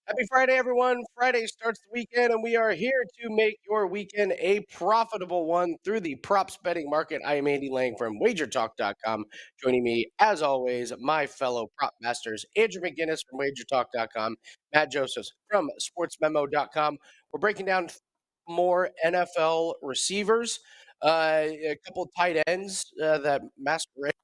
Happy Friday, everyone. Friday starts the weekend, and we are here to make your weekend a profitable one through the props betting market. I am Andy Lang from WagerTalk.com. Joining me, as always, my fellow prop masters, Andrew McGinnis from WagerTalk.com, Matt Josephs from SportsMemo.com. We're breaking down more NFL receivers, a couple tight ends that masquerade.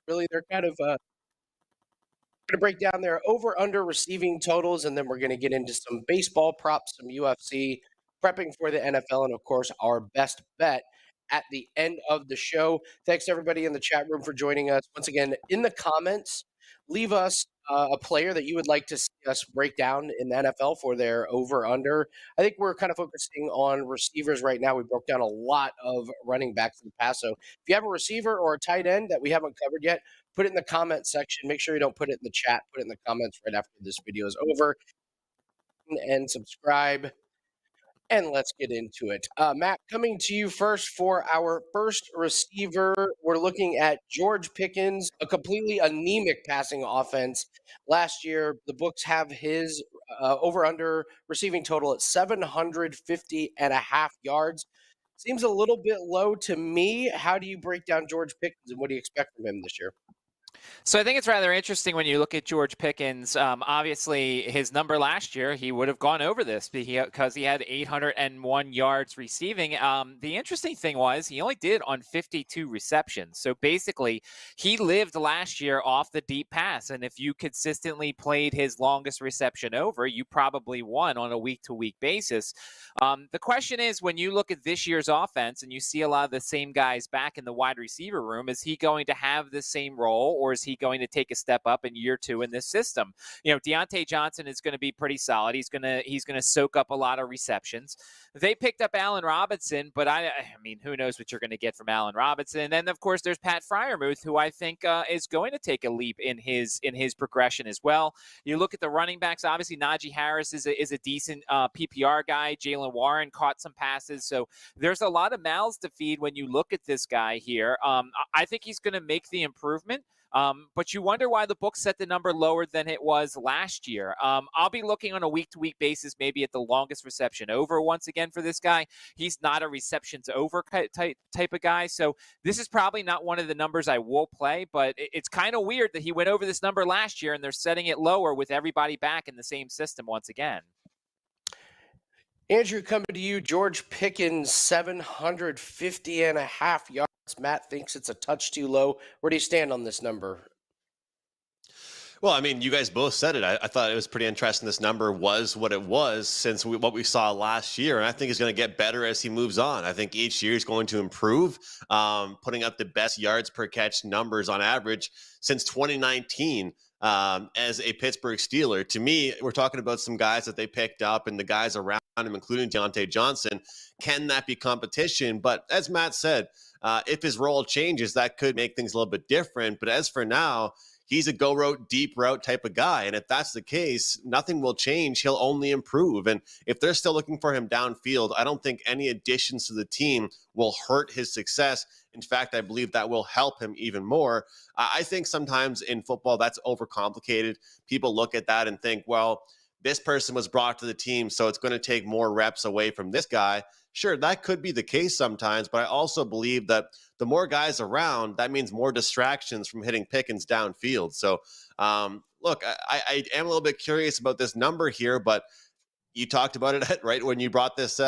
Really, they're kind of going to break down their over under receiving totals, and then we're going to get into some baseball props, some UFC, prepping for the NFL, and of course, our best bet at the end of the show. Thanks to everybody in the chat room for joining us. Once again, in the comments, leave us a player that you would like to see us break down in the NFL for their over under. I think we're kind of focusing on receivers right now. We broke down a lot of running backs in the past. So if you have a receiver or a tight end that we haven't covered yet, put it in the comment section. Make sure you don't put it in the chat. Put it in the comments right after this video is over, and subscribe. And let's get into it. Matt, coming to you first for our first receiver. We're looking at George Pickens, a completely anemic passing offense. Last year, the books have his over under receiving total at 750 and a half yards. Seems a little bit low to me. How do you break down George Pickens, and what do you expect from him this year? So I think it's rather interesting when you look at George Pickens. Obviously, his number last year, he would have gone over this because he had 801 yards receiving. The interesting thing was he only did on 52 receptions. So basically, he lived last year off the deep pass. And if you consistently played his longest reception over, you probably won on a week-to-week basis. The question is, when you look at this year's offense and you see a lot of the same guys back in the wide receiver room, is he going to have the same role, or is he going to take a step up in year two in this system? Deontay Johnson is going to be pretty solid. He's going to soak up a lot of receptions. They picked up Allen Robinson, but I mean, who knows what you're going to get from Allen Robinson? And then, of course, there's Pat Freiermuth, who I think is going to take a leap in his progression as well. You look at the running backs. Obviously, Najee Harris is a decent PPR guy. Jalen Warren caught some passes, so there's a lot of mouths to feed when you look at this guy here. I think he's going to make the improvement. But you wonder why the book set the number lower than it was last year. I'll be looking on a week-to-week basis, maybe at the longest reception over once again for this guy. He's not a receptions over type of guy, so this is probably not one of the numbers I will play, but it's kind of weird that he went over this number last year and they're setting it lower with everybody back in the same system once again. Andrew, coming to you, George Pickens, 750 and a half yards. Matt thinks it's a touch too low. Where do you stand on this number? Well, I mean, you guys both said it. I thought it was pretty interesting. This number was what it was since what we saw last year. And I think it's going to get better as he moves on. I think each year is going to improve, putting up the best yards per catch numbers on average since 2019 as a Pittsburgh Steeler. To me, we're talking about some guys that they picked up and the guys around him, including Deontay Johnson. Can that be competition? But as Matt said, if his role changes, that could make things a little bit different. But as for now, he's a go route, deep route type of guy. And if that's the case, nothing will change. He'll only improve. And if they're still looking for him downfield, I don't think any additions to the team will hurt his success. In fact, I believe that will help him even more. I think sometimes in football, that's overcomplicated. People look at that and think, well, this person was brought to the team, so it's going to take more reps away from this guy. Sure, that could be the case sometimes, but I also believe that the more guys around, that means more distractions from hitting Pickens downfield. So, look, I am a little bit curious about this number here, but you talked about it right when you brought this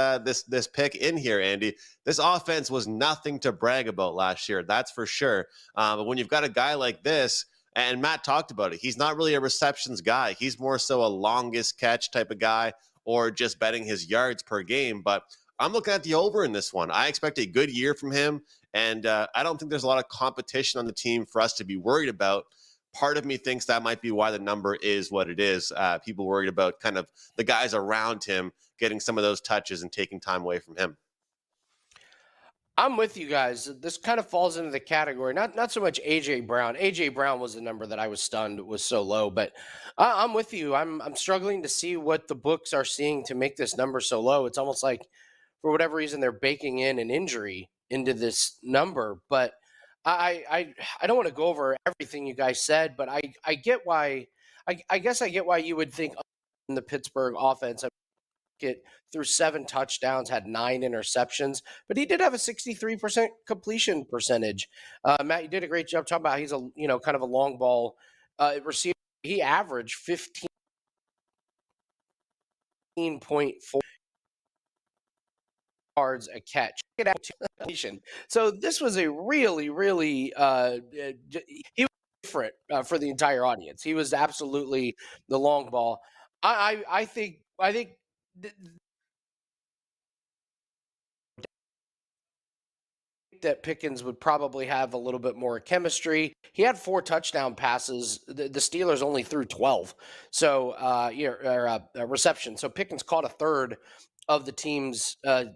pick in here, Andy. This offense was nothing to brag about last year, that's for sure. But when you've got a guy like this, and Matt talked about it, he's not really a receptions guy. He's more so a longest catch type of guy, or just betting his yards per game. But I'm looking at the over in this one. I expect a good year from him, and I don't think there's a lot of competition on the team for us to be worried about. Part of me thinks that might be why the number is what it is. People worried about kind of the guys around him getting some of those touches and taking time away from him. I'm with you guys. This kind of falls into the category, not so much AJ Brown. AJ Brown was the number that I was stunned was so low, but I'm with you. I'm struggling to see what the books are seeing to make this number so low. It's almost like for whatever reason they're baking in an injury into this number. But I don't want to go over everything you guys said, but I get why. I guess I get why you would think in the Pittsburgh offense. It threw 7 touchdowns, had 9 interceptions, but he did have a 63% completion percentage. Matt, you did a great job talking about he's a kind of a long ball receiver. He averaged 15.4 yards a catch. Get out to So this was a really, really he was different for the entire audience. He was absolutely the long ball. I think that Pickens would probably have a little bit more chemistry. He had 4 touchdown passes. The Steelers only threw 12. So, reception. So Pickens caught a third of the team's of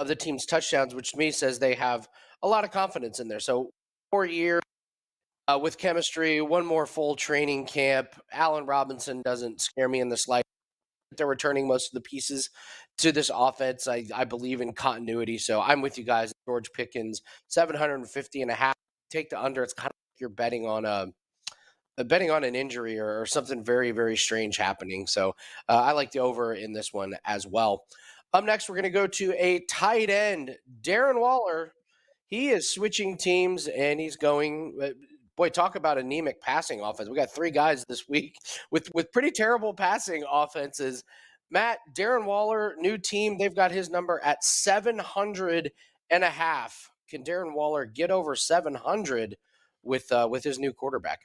the team's touchdowns, which to me says they have a lot of confidence in there. So 4 years with chemistry, one more full training camp. Allen Robinson doesn't scare me in the slightest. They're returning most of the pieces to this offense. I believe in continuity. So I'm with you guys. George Pickens, 750 and a half. Take the under. It's kind of like you're betting on an injury or something very, very strange happening. So I like the over in this one as well. Up next, we're going to go to a tight end, Darren Waller. He is switching teams and he's going. Boy, talk about anemic passing offense. We got 3 guys this week with pretty terrible passing offenses. Matt, Darren Waller, new team. They've got his number at 700 and a half. Can Darren Waller get over 700 with his new quarterback?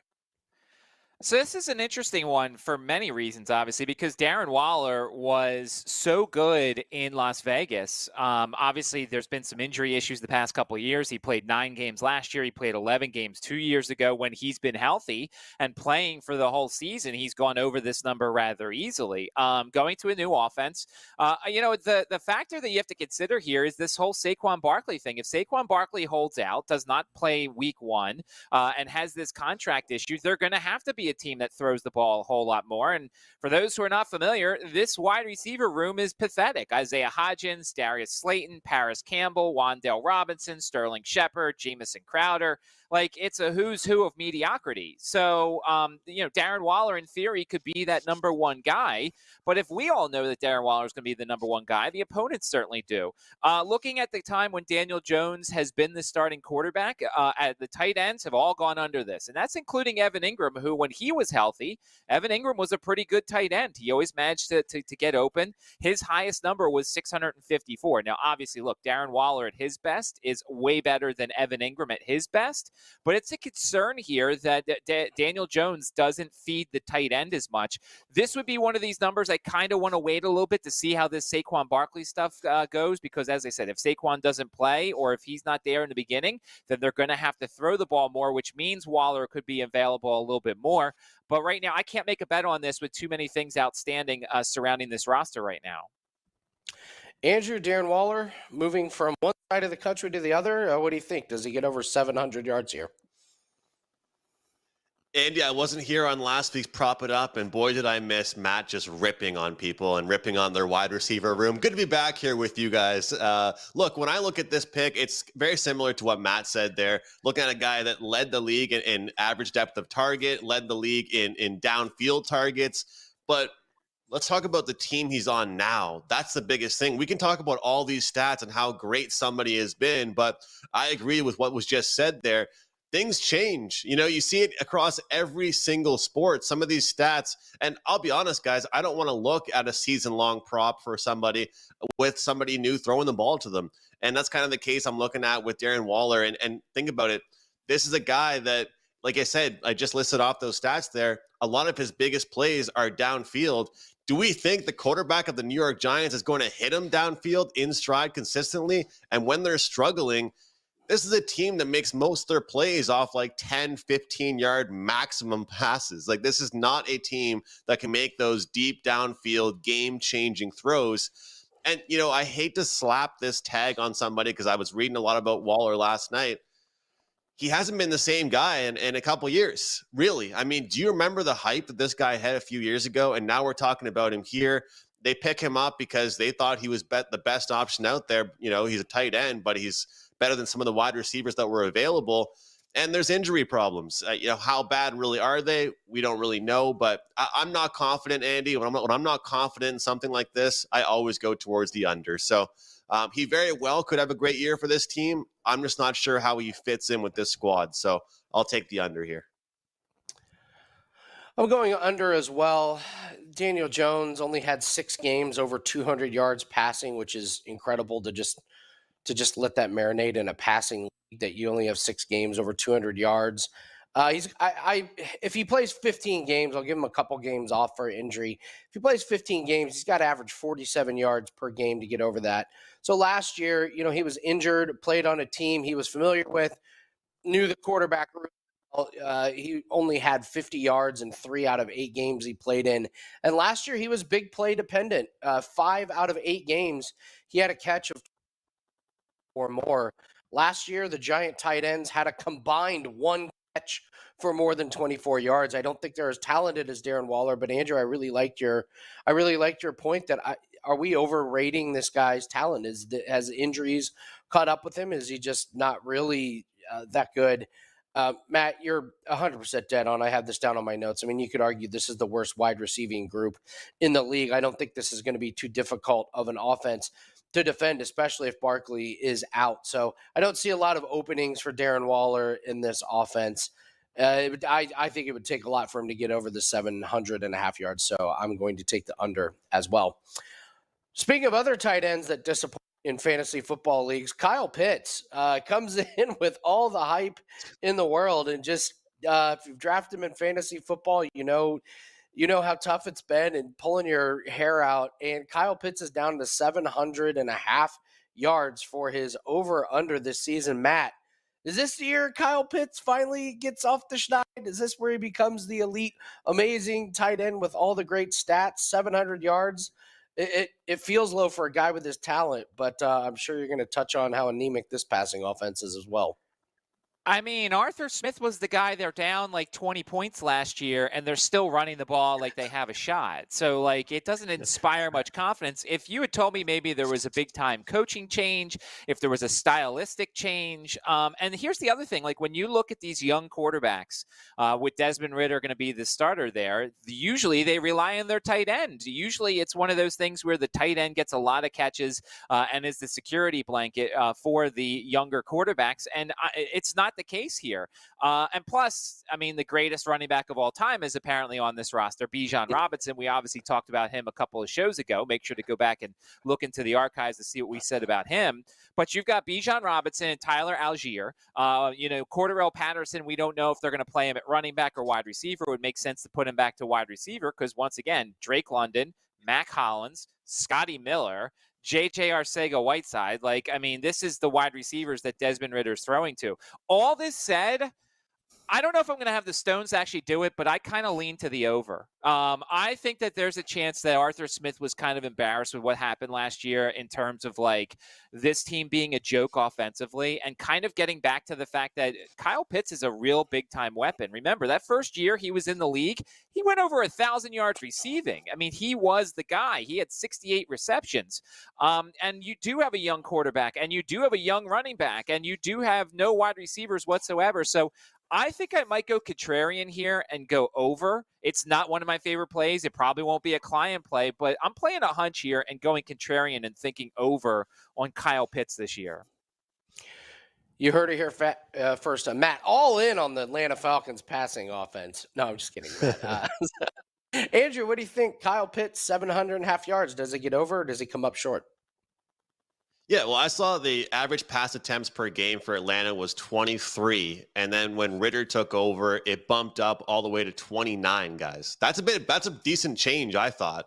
So this is an interesting one for many reasons, obviously, because Darren Waller was so good in Las Vegas. Obviously, there's been some injury issues the past couple of years. He played 9 games last year. He played 11 games 2 years ago. When he's been healthy and playing for the whole season, he's gone over this number rather easily. Going to a new offense, the factor that you have to consider here is this whole Saquon Barkley thing. If Saquon Barkley holds out, does not play week 1, and has this contract issue, they're going to have to be a team that throws the ball a whole lot more. And for those who are not familiar, this wide receiver room is pathetic. Isaiah Hodgins, Darius Slayton, Paris Campbell, Wan'Dale Robinson, Sterling Shepard, Jamison Crowder. Like, it's a who's who of mediocrity. So, Darren Waller, in theory, could be that number 1 guy. But if we all know that Darren Waller is going to be the number 1 guy, the opponents certainly do. Looking at the time when Daniel Jones has been the starting quarterback, the tight ends have all gone under this. And that's including Evan Ingram, who, when he was healthy, Evan Ingram was a pretty good tight end. He always managed to get open. His highest number was 654. Now, obviously, look, Darren Waller at his best is way better than Evan Ingram at his best. But it's a concern here that Daniel Jones doesn't feed the tight end as much. This would be one of these numbers I kind of want to wait a little bit to see how this Saquon Barkley stuff goes, because, as I said, if Saquon doesn't play or if he's not there in the beginning, then they're going to have to throw the ball more, which means Waller could be available a little bit more. But right now, I can't make a bet on this with too many things outstanding surrounding this roster right now. Andrew, Darren Waller, moving from one side of the country to the other. What do you think? Does he get over 700 yards here? Andy, I wasn't here on last week's Prop It Up, and boy, did I miss Matt just ripping on people and ripping on their wide receiver room. Good to be back here with you guys. Look, when I look at this pick, it's very similar to what Matt said there. Looking at a guy that led the league in average depth of target, led the league in downfield targets, but let's talk about the team he's on now. That's the biggest thing. We can talk about all these stats and how great somebody has been, but I agree with what was just said there. Things change. You see it across every single sport. Some of these stats, and I'll be honest, guys, I don't want to look at a season-long prop for somebody with somebody new throwing the ball to them. And that's kind of the case I'm looking at with Darren Waller. And think about it. This is a guy that, like I said, I just listed off those stats there. A lot of his biggest plays are downfield. Do we think the quarterback of the New York Giants is going to hit him downfield in stride consistently? And when they're struggling, this is a team that makes most of their plays off like 10, 15-yard maximum passes. Like, this is not a team that can make those deep downfield game-changing throws. And, I hate to slap this tag on somebody because I was reading a lot about Waller last night. He hasn't been the same guy in a couple years, really. I mean, do you remember the hype that this guy had a few years ago? And now we're talking about him here. They pick him up because they thought he was the best option out there. He's a tight end, but he's better than some of the wide receivers that were available. And there's injury problems. How bad really are they? We don't really know, but I'm not confident, Andy. When I'm not confident in something like this, I always go towards the under. So he very well could have a great year for this team. I'm just not sure how he fits in with this squad. So I'll take the under here. I'm going under as well. Daniel Jones only had 6 games over 200 yards passing, which is incredible to just let that marinate in a passing league that you only have 6 games over 200 yards. If he plays 15 games, I'll give him a couple games off for injury. If he plays 15 games, he's got to average 47 yards per game to get over that. So last year, he was injured, played on a team he was familiar with, knew the quarterback. He only had 50 yards in 3 out of 8 games he played in. And last year, he was big play dependent. 5 out of 8 games, he had a catch of or more. Last year, the Giant tight ends had a combined 1 catch for more than 24 yards. I don't think they're as talented as Darren Waller, but Andrew, I really liked your point that are we overrating this guy's talent? Has injuries caught up with him? Is he just not really that good? Matt, you're 100% dead on. I have this down on my notes. I mean, you could argue this is the worst wide receiving group in the league. I don't think this is going to be too difficult of an offense to defend, especially if Barkley is out. So I don't see a lot of openings for Darren Waller in this offense. I think it would take a lot for him to get over the 700.5 yards. So I'm going to take the under as well. Speaking of other tight ends that disappoint in fantasy football leagues, Kyle Pitts comes in with all the hype in the world, and just if you've drafted him in fantasy football, you know how tough it's been and pulling your hair out. And Kyle Pitts is down to 700.5 yards for his over under this season. Matt, is this the year Kyle Pitts finally gets off the schneid? Is this where he becomes the elite, amazing tight end with all the great stats? 700 yards. It feels low for a guy with his talent, but I'm sure you're going to touch on how anemic this passing offense is as well. I mean, Arthur Smith was the guy. They're down like 20 points last year, and they're still running the ball like they have a shot. So, it doesn't inspire much confidence. If you had told me maybe there was a big-time coaching change, if there was a stylistic change, and here's the other thing, when you look at these young quarterbacks, with Desmond Ridder going to be the starter there, usually they rely on their tight end. Usually it's one of those things where the tight end gets a lot of catches and is the security blanket for the younger quarterbacks, and it's not the case here. And plus, I mean, the greatest running back of all time is apparently on this roster, Bijan Robinson. We obviously talked about him a couple of shows ago. Make sure to go back and look into the archives to see what we said about him. But you've got Bijan Robinson and Tyler Algier. Cordarrelle Patterson, we don't know if they're going to play him at running back or wide receiver. It would make sense to put him back to wide receiver because, once again, Drake London, Mac Hollins, Scotty Miller, J.J. Arcega-Whiteside. This is the wide receivers that Desmond Ridder's throwing to. All this said, I don't know if I'm going to have the Stones actually do it, but I kind of lean to the over. I think that there's a chance that Arthur Smith was kind of embarrassed with what happened last year in terms of this team being a joke offensively and kind of getting back to the fact that Kyle Pitts is a real big time weapon. Remember that first year he was in the league, he went over 1,000 yards receiving. I mean, he was the guy. He had 68 receptions. And you do have a young quarterback and you do have a young running back and you do have no wide receivers whatsoever. So I think I might go contrarian here and go over. It's not one of my favorite plays. It probably won't be a client play, but I'm playing a hunch here and going contrarian and thinking over on Kyle Pitts this year. You heard it here first. Matt, all in on the Atlanta Falcons passing offense. No, I'm just kidding, Matt. Andrew, what do you think? Kyle Pitts, 700.5 yards. Does it get over or does he come up short? Yeah, well, I saw the average pass attempts per game for Atlanta was 23. And then when Ridder took over, it bumped up all the way to 29, guys. That's a decent change, I thought.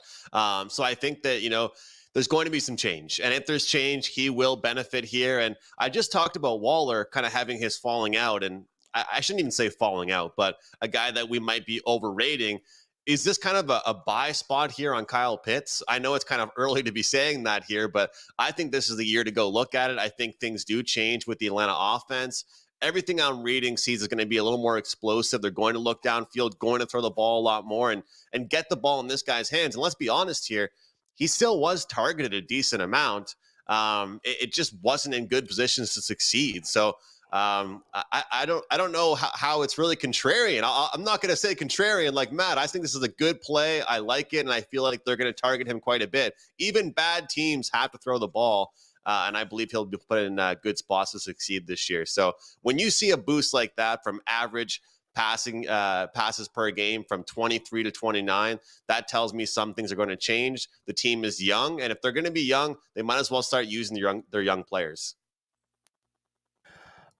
So I think that, there's going to be some change. And if there's change, he will benefit here. And I just talked about Waller kind of having his falling out. And I shouldn't even say falling out, but a guy that we might be overrating. Is this kind of a buy spot here on Kyle Pitts? I know it's kind of early to be saying that here, but I think this is the year to go look at it. I think things do change with the Atlanta offense. Everything I'm reading sees is going to be a little more explosive. They're going to look downfield, going to throw the ball a lot more and get the ball in this guy's hands. And let's be honest here, he still was targeted a decent amount. It just wasn't in good positions to succeed. So I don't know how it's really contrarian. I'm not going to say contrarian like Matt. I think this is a good play. I like it, and I feel like they're going to target him quite a bit. Even bad teams have to throw the ball, and I believe he'll be put in good spots to succeed this year. So when you see a boost like that from average passes per game from 23 to 29, that tells me some things are going to change. The team is young, and if they're going to be young, they might as well start using their young players.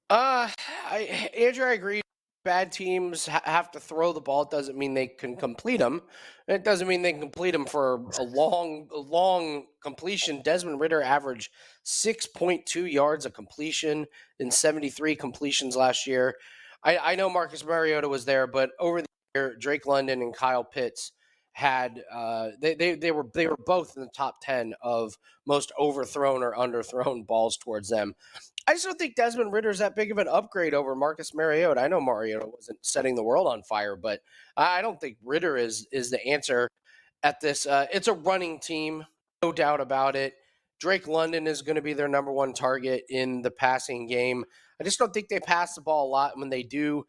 Andrew, I agree. Bad teams have to throw the ball. It doesn't mean they can complete them. It doesn't mean they can complete them for a long completion. Desmond Ritter averaged 6.2 yards a completion in 73 completions last year. I know Marcus Mariota was there, but over the year, Drake London and Kyle Pitts had they were both in the top 10 of most overthrown or underthrown balls towards them. I just don't think Desmond Ritter's that big of an upgrade over Marcus Mariota. I know Mariota wasn't setting the world on fire, but I don't think Ritter is the answer at this. It's a running team, no doubt about it. Drake London is going to be their number one target in the passing game. I just don't think they pass the ball a lot. When they do,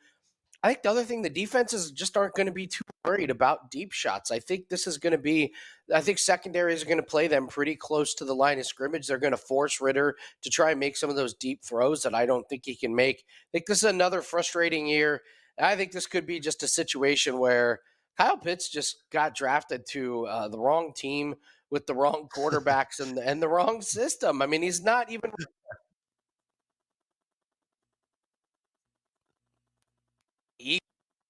I think the other thing, the defenses just aren't going to be too worried about deep shots. I think this is going to be, I think secondaries are going to play them pretty close to the line of scrimmage. They're going to force Ritter to try and make some of those deep throws that I don't think he can make. I think this is another frustrating year. I think this could be just a situation where Kyle Pitts just got drafted to the wrong team with the wrong quarterbacks and the wrong system. I mean, he's not even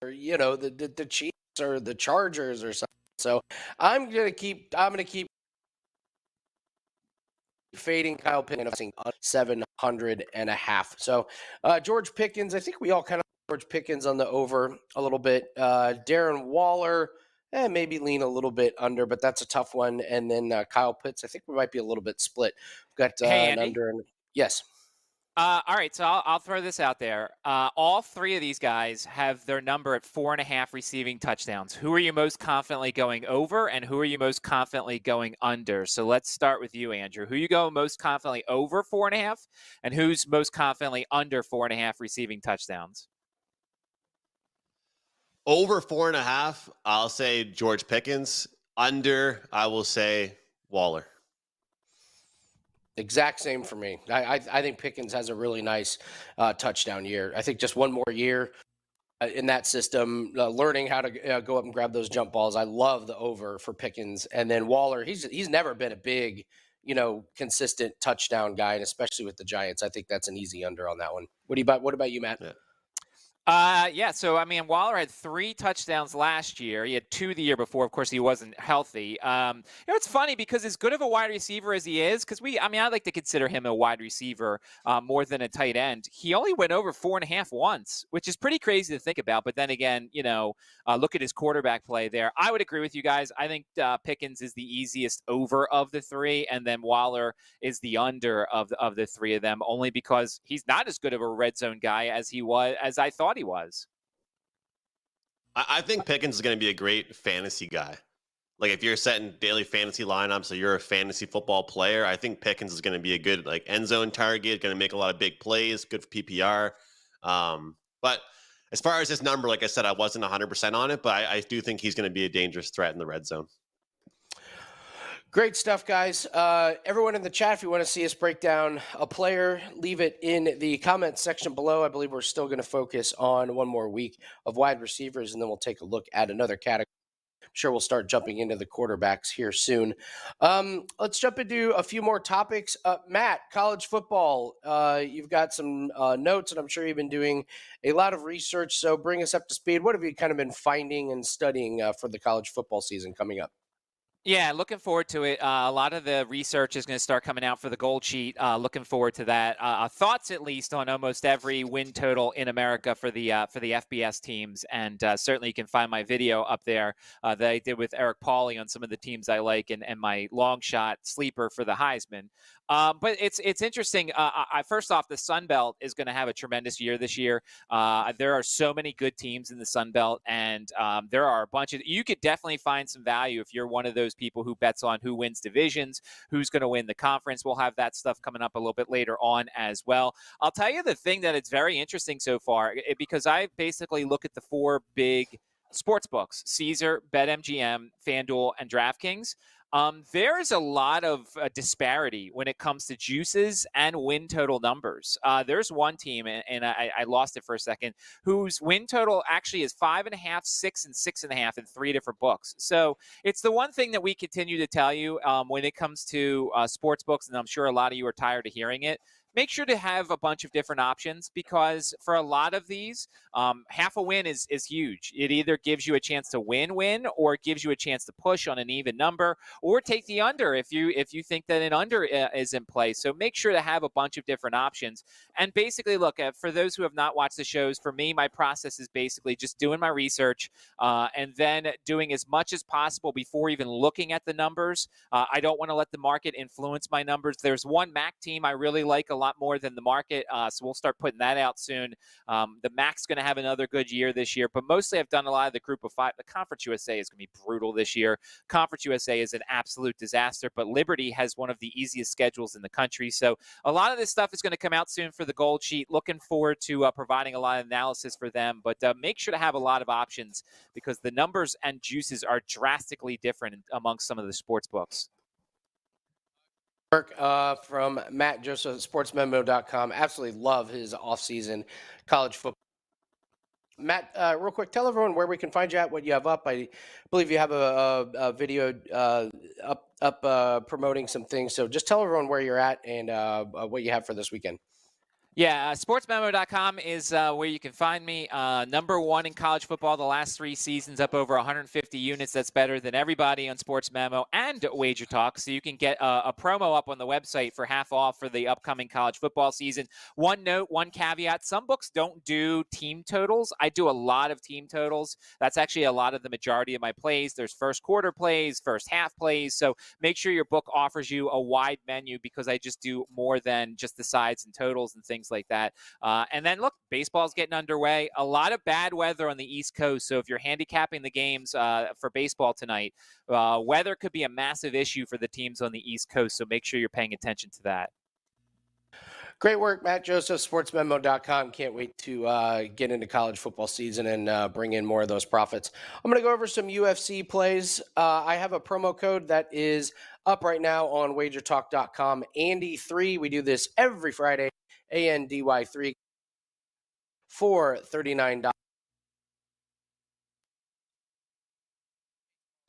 or, the Chiefs or the Chargers or something. So I'm gonna keep fading Kyle Pickens 700.5. So George Pickens, I think we all kind of George Pickens on the over a little bit. Darren Waller, maybe lean a little bit under, but that's a tough one. And then Kyle Pitts, I think we might be a little bit split. We've got Hey, an Andy. under and yes. All right, so I'll throw this out there. All three of these guys have their number at 4.5 receiving touchdowns. Who are you most confidently going over, and who are you most confidently going under? So let's start with you, Andrew. Who you go most confidently over 4.5, and who's most confidently under 4.5 receiving touchdowns? Over 4.5, I'll say George Pickens. Under, I will say Waller. Exact same for me. I think Pickens has a really nice touchdown year. I think just one more year in that system, learning how to go up and grab those jump balls. I love the over for Pickens. And then Waller, he's never been a big, consistent touchdown guy, and especially with the Giants. I think that's an easy under on that one. What about you, Matt? Yeah. Yeah. So, I mean, Waller had 3 touchdowns last year. He had 2 the year before. Of course, he wasn't healthy. It's funny because as good of a wide receiver as he is, because I like to consider him a wide receiver more than a tight end. He only went over 4.5 once, which is pretty crazy to think about. But then again, look at his quarterback play there. I would agree with you guys. I think Pickens is the easiest over of the 3, and then Waller is the under of the 3 of them, only because he's not as good of a red zone guy as I thought he was. I think Pickens is going to be a great fantasy guy. Like if you're setting daily fantasy lineups, or you're a fantasy football player, I think Pickens is going to be a good end zone target. Going to make a lot of big plays. Good for PPR. But as far as this number, like I said, I wasn't 100% on it, but I do think he's going to be a dangerous threat in the red zone. Great stuff, guys. Everyone in the chat, if you want to see us break down a player, leave it in the comments section below. I believe we're still going to focus on one more week of wide receivers, and then we'll take a look at another category. I'm sure we'll start jumping into the quarterbacks here soon. Let's jump into a few more topics. Matt, college football. You've got some notes, and I'm sure you've been doing a lot of research, so bring us up to speed. What have you kind of been finding and studying for the college football season coming up? Yeah, looking forward to it. A lot of the research is going to start coming out for the Gold Sheet. Looking forward to that. Thoughts, at least, on almost every win total in America for the FBS teams, and certainly you can find my video up there that I did with Eric Pauly on some of the teams I like, and my long shot sleeper for the Heisman. But it's interesting. First off, the Sun Belt is going to have a tremendous year this year. There are so many good teams in the Sun Belt, and there are a bunch of. You could definitely find some value if you're one of those those people who bets on who wins divisions, who's going to win the conference. We'll have that stuff coming up a little bit later on as well. I'll tell you the thing that it's very interesting so far, because I basically look at the four big sports books: Caesar, BetMGM, FanDuel, and DraftKings. There is a lot of disparity when it comes to juices and win total numbers. There's one team, and I lost it for a second, whose win total actually is 5.5, 6, and 6.5 in three different books. So it's the one thing that we continue to tell you when it comes to sports books, and I'm sure a lot of you are tired of hearing it. Make sure to have a bunch of different options, because for a lot of these, half a win is huge. It either gives you a chance to win, or it gives you a chance to push on an even number, or take the under if you think that an under is in play. So make sure to have a bunch of different options. And basically, look, for those who have not watched the shows, for me, my process is basically just doing my research and then doing as much as possible before even looking at the numbers. I don't want to let the market influence my numbers. There's one MAC team I really like a lot more than the market, so we'll start putting that out soon. The MAC's going to have another good year this year, but mostly I've done a lot of the group of five. The Conference USA is going to be brutal this year. Conference USA is an absolute disaster, but Liberty has one of the easiest schedules in the country. So a lot of this stuff is going to come out soon for the Gold Sheet. Looking forward to providing a lot of analysis for them, but make sure to have a lot of options, because the numbers and juices are drastically different amongst some of the sports books. From Matt Joseph, sportsmemo.com. Absolutely love his offseason college football. Matt, real quick, tell everyone where we can find you at, what you have up. I believe you have a video up promoting some things. So just tell everyone where you're at and what you have for this weekend. Yeah, sportsmemo.com is where you can find me. Number one in college football the last 3 seasons, up over 150 units. That's better than everybody on Sports Memo and WagerTalk. So you can get a promo up on the website for half off for the upcoming college football season. One note, one caveat: some books don't do team totals. I do a lot of team totals. That's actually a lot of the majority of my plays. There's first quarter plays, first half plays. So make sure your book offers you a wide menu, because I just do more than just the sides and totals and things like that. And then look, baseball's getting underway. A lot of bad weather on the East Coast. So if you're handicapping the games for baseball tonight, weather could be a massive issue for the teams on the East Coast. So make sure you're paying attention to that. Great work, Matt Joseph, sportsmemo.com. Can't wait to get into college football season and bring in more of those profits. I'm going to go over some UFC plays. I have a promo code that is up right now on wagertalk.com. Andy3. We do this every Friday. ANDY3 for $39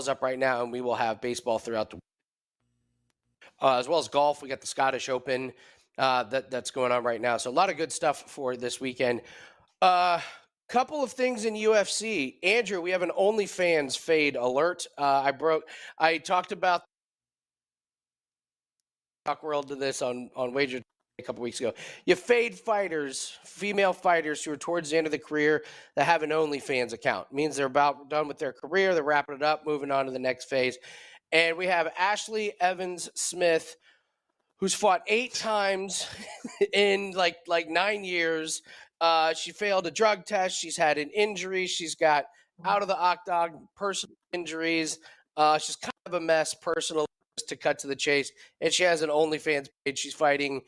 up right now, and we will have baseball throughout the as well as golf. We got the Scottish Open that's going on right now, so a lot of good stuff for this weekend. Couple of things in UFC. Andrew, we have an OnlyFans fade alert. I talked about Talk World to this on Wager a couple weeks ago. You fade fighters, female fighters who are towards the end of the career that have an OnlyFans account. It means they're about done with their career, they're wrapping it up, moving on to the next phase. And we have Ashley Evans Smith, who's fought 8 times in like 9 years. She failed a drug test. She's had an injury. She's got out of the octagon personal injuries. She's kind of a mess personally, to cut to the chase. And she has an OnlyFans page. She's fighting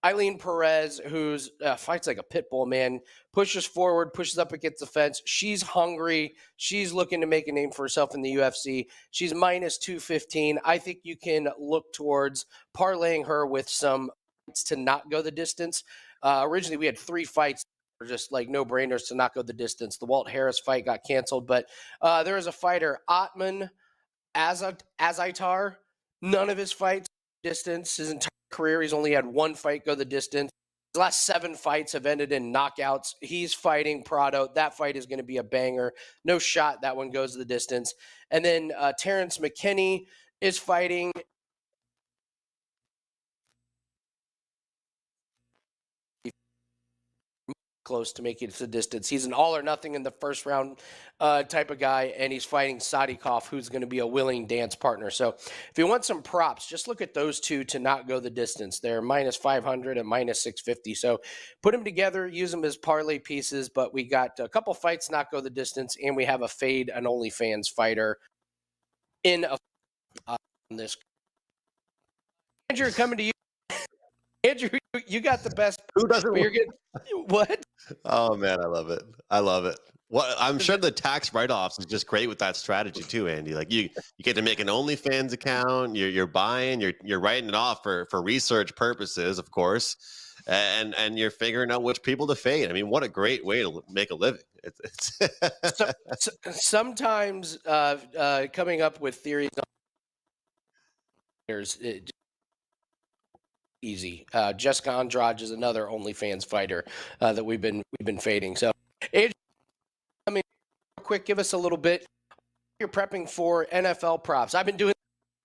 Eileen Perez, who's fights like a pit bull, man. Pushes forward, pushes up against the fence. She's hungry. She's looking to make a name for herself in the UFC. She's minus 215. I think you can look towards parlaying her with some fights to not go the distance. Originally, we had 3 fights that were just like no-brainers to not go the distance. The Walt Harris fight got canceled, but there is a fighter, Atman Azaitar. None of his fights distance. His entire career, he's only had 1 fight go the distance. His last 7 fights have ended in knockouts. He's fighting Prado. That fight is going to be a banger. No shot that one goes the distance. And then Terrence McKinney is fighting close to making it to the distance. He's an all or nothing in the first round type of guy, and he's fighting Sadikov, who's going to be a willing dance partner. So if you want some props, just look at those 2 to not go the distance. They're minus 500 and minus 650. So put them together, use them as parlay pieces, but we got a couple fights not go the distance, and we have a fade, an OnlyFans fighter in a on this. Andrew, coming to you. Andrew, you got the best. Who doesn't? But you're getting what? Oh man, I love it. I love it. Well, I'm sure the tax write-offs is just great with that strategy too, Andy. Like you get to make an OnlyFans account. You're buying. You're writing it off for research purposes, of course, and you're figuring out which people to fade. I mean, what a great way to make a living. It's Sometimes coming up with theories is easy. Jessica Andrade is another OnlyFans fighter that we've been fading. So, Andrew, I mean, real quick, give us a little bit. You're prepping for NFL props. I've been doing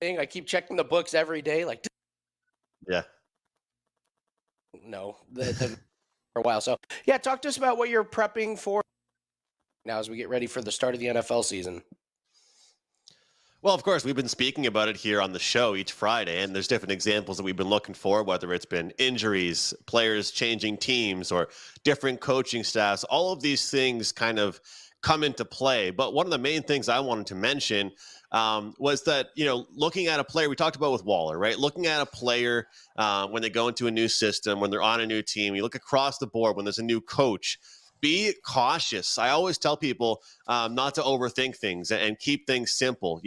the thing. I keep checking the books every day. Like, yeah. no, for a while. So, yeah, talk to us about what you're prepping for now as we get ready for the start of the NFL season. Well, of course, we've been speaking about it here on the show each Friday, and there's different examples that we've been looking for, whether it's been injuries, players changing teams, or different coaching staffs. All of these things kind of come into play. But one of the main things I wanted to mention was that, looking at a player, we talked about with Waller, right? Looking at a player when they go into a new system, when they're on a new team, you look across the board when there's a new coach. Be cautious. I always tell people not to overthink things and keep things simple,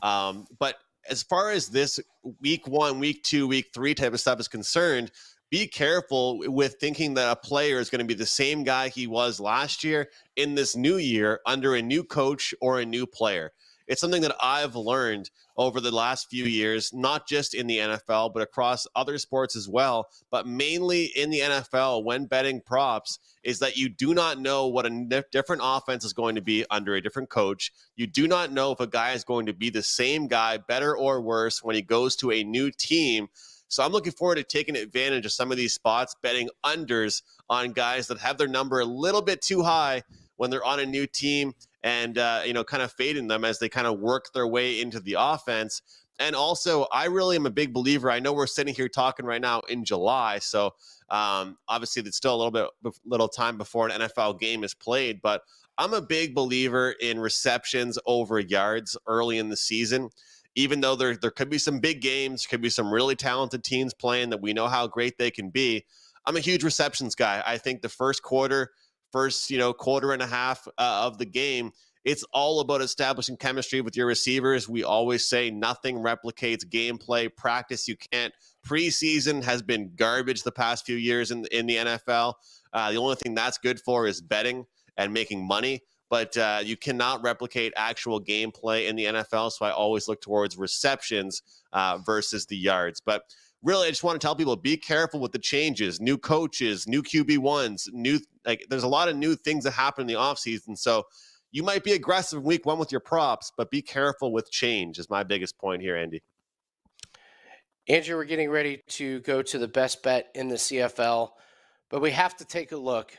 But as far as this week 1, week 2, week 3 type of stuff is concerned, be careful with thinking that a player is going to be the same guy he was last year in this new year under a new coach or a new player. It's something that I've learned over the last few years, not just in the NFL, but across other sports as well, but mainly in the NFL when betting props, is that you do not know what a different offense is going to be under a different coach. You do not know if a guy is going to be the same guy, better or worse, when he goes to a new team. So I'm looking forward to taking advantage of some of these spots, betting unders on guys that have their number a little bit too high when they're on a new team, and kind of fading them as they kind of work their way into the offense. And also, I really am a big believer. I know we're sitting here talking right now in July, so obviously there's still a little time before an NFL game is played, but I'm a big believer in receptions over yards early in the season. Even though there could be some big games, could be some really talented teams playing that we know how great they can be, I'm a huge receptions guy. I think the first quarter and a half of the game, it's all about establishing chemistry with your receivers. We always say nothing replicates gameplay. Practice you can't. Preseason has been garbage the past few years in the NFL. The only thing that's good for is betting and making money. But you cannot replicate actual gameplay in the NFL. So I always look towards receptions versus the yards. But really, I just want to tell people, be careful with the changes, new coaches, new QB1s, there's a lot of new things that happen in the offseason. So you might be aggressive in week 1 with your props, but be careful with change is my biggest point here, Andy. Andrew, we're getting ready to go to the best bet in the CFL, but we have to take a look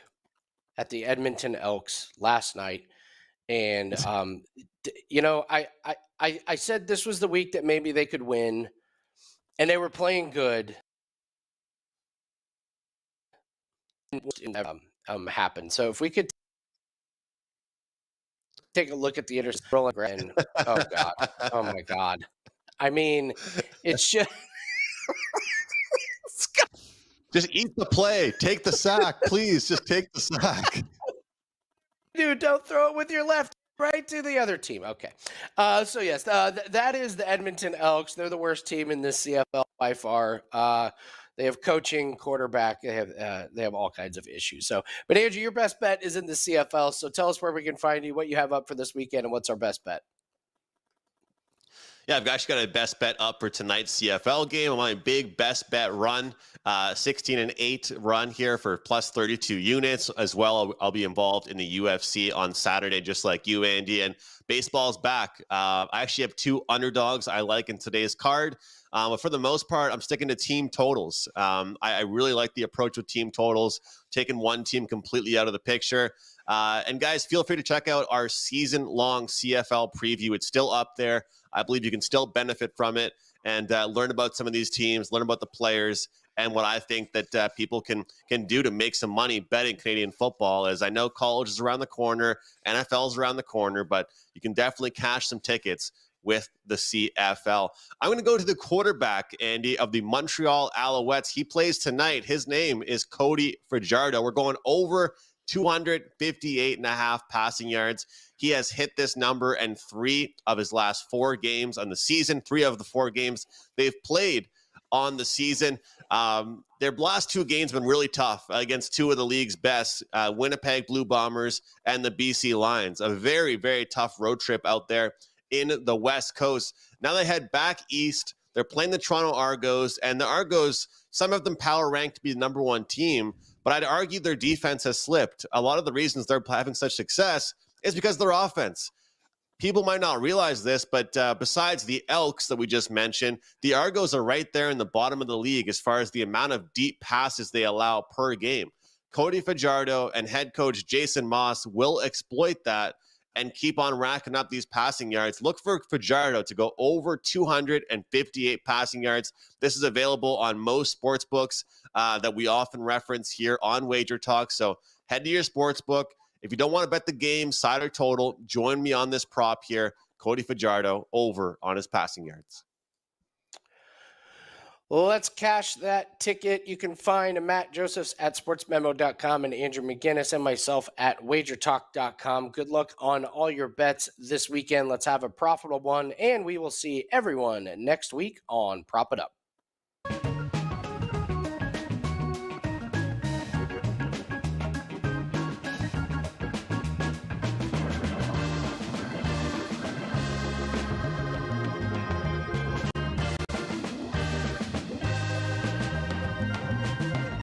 at the Edmonton Elks last night. And, I said this was the week that maybe they could win, and they were playing good. Happened. So if we could take a look at the interception, oh God, oh my God. I mean, it's just just eat the play, take the sack, please. Just take the sack. Dude, don't throw it with your left. Right to the other team. Okay. So yes, that is the Edmonton Elks. They're the worst team in this CFL by far. They have coaching, quarterback. They have all kinds of issues. So, but Andrew, your best bet is in the CFL. So tell us where we can find you, what you have up for this weekend, and what's our best bet. Yeah, I've actually got a best bet up for tonight's CFL game. I'm on a big best bet run, 16-8 run here for plus 32 units. As well, I'll be involved in the UFC on Saturday, just like you, Andy. And baseball's back. I actually have 2 underdogs I like in today's card. But for the most part, I'm sticking to team totals. I really like the approach with team totals, taking one team completely out of the picture. And guys, feel free to check out our season-long CFL preview. It's still up there. I believe you can still benefit from it and learn about some of these teams, learn about the players, and what I think that people can do to make some money betting Canadian football. As I know college is around the corner, NFL is around the corner, but you can definitely cash some tickets with the CFL. I'm going to go to the quarterback, Andy, of the Montreal Alouettes. He plays tonight. His name is Cody Fajardo. We're going over 258.5 passing yards. He has hit this number in 3 of his last 4 games on the season, 3 of the 4 games they've played on the season. Their last 2 games have been really tough against 2 of the league's best, Winnipeg Blue Bombers and the BC Lions. A very, very tough road trip out there in the West Coast. Now they head back east. They're playing the Toronto Argos, and the Argos, some of them power ranked to be the number 1 team, but I'd argue their defense has slipped. A lot of the reasons they're having such success is because of their offense. People might not realize this, but besides the Elks that we just mentioned, the Argos are right there in the bottom of the league as far as the amount of deep passes they allow per game. Cody Fajardo and head coach Jason Moss will exploit that and keep on racking up these passing yards. Look for Fajardo to go over 258 passing yards. This is available on most sports books that we often reference here on Wager Talk. So head to your sports book. If you don't want to bet the game, side or total, join me on this prop here. Cody Fajardo over on his passing yards. Let's cash that ticket. You can find Matt Josephs at sportsmemo.com and Andrew McGinnis and myself at wagertalk.com. Good luck on all your bets this weekend. Let's have a profitable one, and we will see everyone next week on Prop It Up.